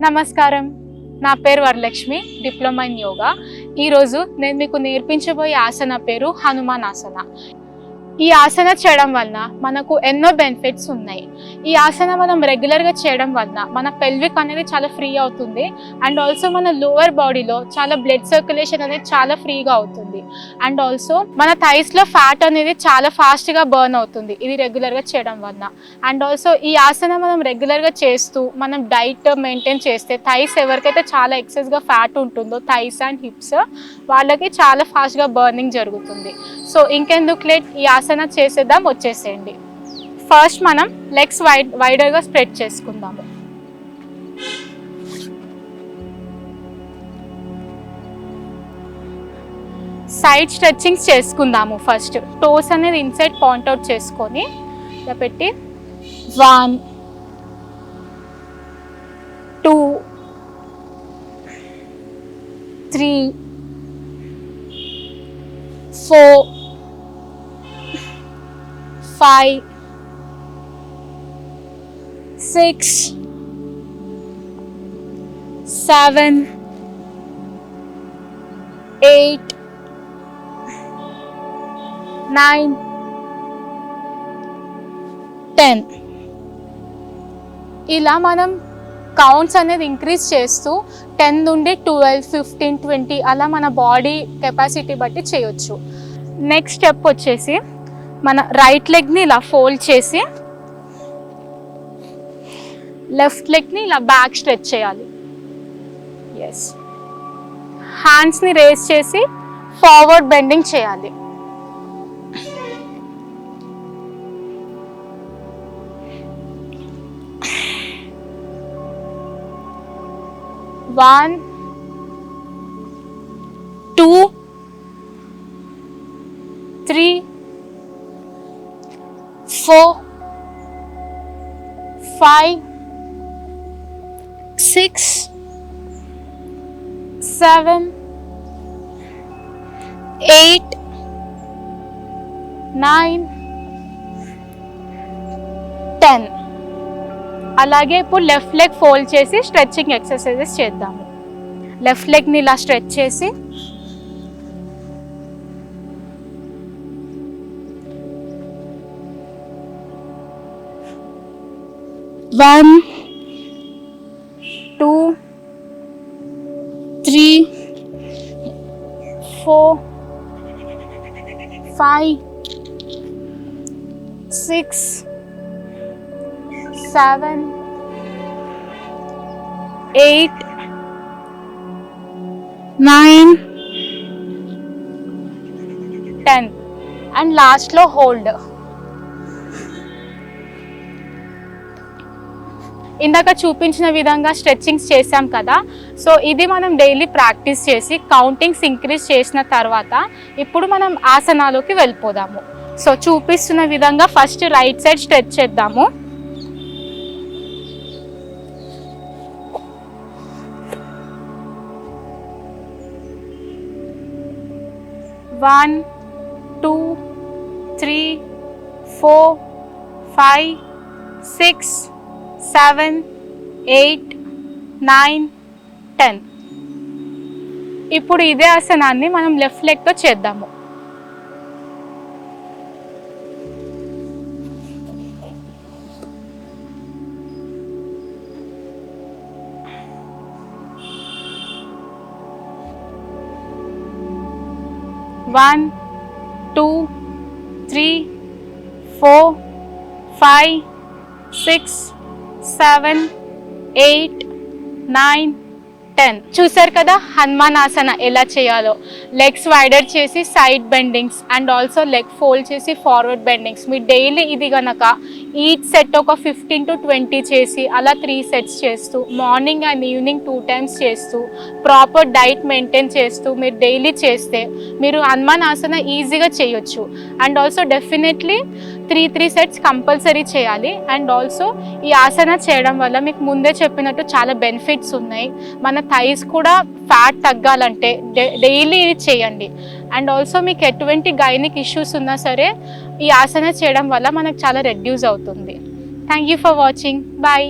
నమస్కారం, నా పేరు వరలక్ష్మి, డిప్లొమా ఇన్ యోగా. ఈరోజు నేను మీకు నేర్పించబోయే ఆసన పేరు హనుమాన్ ఆసన. ఈ ఆసన చేయడం వలన మనకు ఎన్నో బెనిఫిట్స్ ఉన్నాయి. ఈ ఆసన మనం రెగ్యులర్గా చేయడం వలన మన పెల్విక్ అనేది చాలా ఫ్రీ అవుతుంది. అండ్ ఆల్సో మన లోవర్ బాడీలో చాలా బ్లడ్ సర్క్యులేషన్ అనేది చాలా ఫ్రీగా అవుతుంది. అండ్ ఆల్సో మన థైస్లో ఫ్యాట్ అనేది చాలా ఫాస్ట్గా బర్న్ అవుతుంది ఇది రెగ్యులర్గా చేయడం వలన. అండ్ ఆల్సో ఈ ఆసన మనం రెగ్యులర్గా చేస్తూ మనం డైట్ మెయింటైన్ చేస్తే థైస్ ఎవరికైతే చాలా ఎక్సెస్గా ఫ్యాట్ ఉంటుందో థైస్ అండ్ హిప్స్ వాళ్ళకి చాలా ఫాస్ట్గా బర్నింగ్ జరుగుతుంది. సో ఇంకెందుకు లేట్, ఈ ఆసన చేసేద్దాం, వచ్చేసేయండి. ఫస్ట్ మనం లెగ్స్ వైడర్గా స్ప్రెడ్ చేసుకుందాము. సైడ్ స్ట్రెచ్చింగ్స్ చేసుకుందాము. ఫస్ట్ టోస్ అనేది ఇన్సైడ్ పాయింట్ అవుట్ చేసుకొని ఇలా పెట్టి 1 2 3 4 5 6 7 8 9 10 ఇలా మనం కౌంట్స్ అనేది ఇంక్రీజ్ చేస్తూ 10 నుండి 12 15 20 అలా మన బాడీ కెపాసిటీ బట్టి చేయొచ్చు. నెక్స్ట్ స్టెప్ వచ్చేసి మన రైట్ లెగ్ని ఇలా ఫోల్డ్ చేసి లెఫ్ట్ లెగ్ని ఇలా బ్యాక్ స్ట్రెచ్ చేయాలి. ఎస్, హ్యాండ్స్ని రేస్ చేసి ఫార్వర్డ్ బెండింగ్ చేయాలి. One, 2, 3, 4, 5, 6, 7, 8, 9, 10. అలాగే ఇప్పుడు లెఫ్ట్ లెగ్ ఫోల్డ్ చేసి స్ట్రెచ్చింగ్ ఎక్సర్సైజెస్ చేద్దాము. లెఫ్ట్ లెగ్ని ఇలా స్ట్రెచ్ చేసి One, 2, 3, 4, 5, 6, 7, 8, 9, 10 అండ్ లాస్ట్లో హోల్డ్. ఇందాక చూపించిన విధంగా స్ట్రెచ్చింగ్స్ చేసాం కదా, సో ఇది మనం డైలీ ప్రాక్టీస్ చేసి కౌంటింగ్స్ ఇంక్రీజ్ చేసిన తర్వాత ఇప్పుడు మనం ఆసనాలోకి వెళ్ళిపోదాము. సో చూపిస్తున్న విధంగా ఫస్ట్ రైట్ సైడ్ స్ట్రెచ్ చేద్దాము. One, 2, 3, 4, 5, 6, 7, 8, 9, 10. ఇప్పుడు ఇదే ఆసనాన్ని మనం లెఫ్ట్ లెగ్తో చేద్దాము. One, 2, 3, 4, 5, 6, 7, 8, 9, 10. చూసారు కదా హనుమాన్ ఆసన ఎలా చేయాలో. లెగ్స్ వైడర్ చేసి side bendings and also leg fold చేసి ఫార్వర్డ్ బెండింగ్స్. మీరు డైలీ ఇది కనుక ఈచ్ సెట్ ఒక 15 to 20 చేసి అలా 3 సెట్స్ చేస్తూ మార్నింగ్ అండ్ ఈవినింగ్ 2 times చేస్తూ ప్రాపర్ డైట్ మెయింటైన్ చేస్తూ మీరు డైలీ చేస్తే మీరు హనుమాన్ ఆసన ఈజీగా చేయొచ్చు. And also definitely 3 sets compulsory చేయాలి. అండ్ ఆల్సో ఈ ఆసన చేయడం వల్ల మీకు ముందే చెప్పినట్టు చాలా బెనిఫిట్స్ ఉన్నాయి. మన థైస్ కూడా ఫ్యాట్ తగ్గాలంటే డైలీ ఇది చేయండి. అండ్ ఆల్సో మీకు ఎటువంటి గైనిక్ ఇష్యూస్ ఉన్నా సరే ఈ ఆసన చేయడం వల్ల మనకు చాలా రెడ్యూస్ అవుతుంది. Thank you for watching. Bye.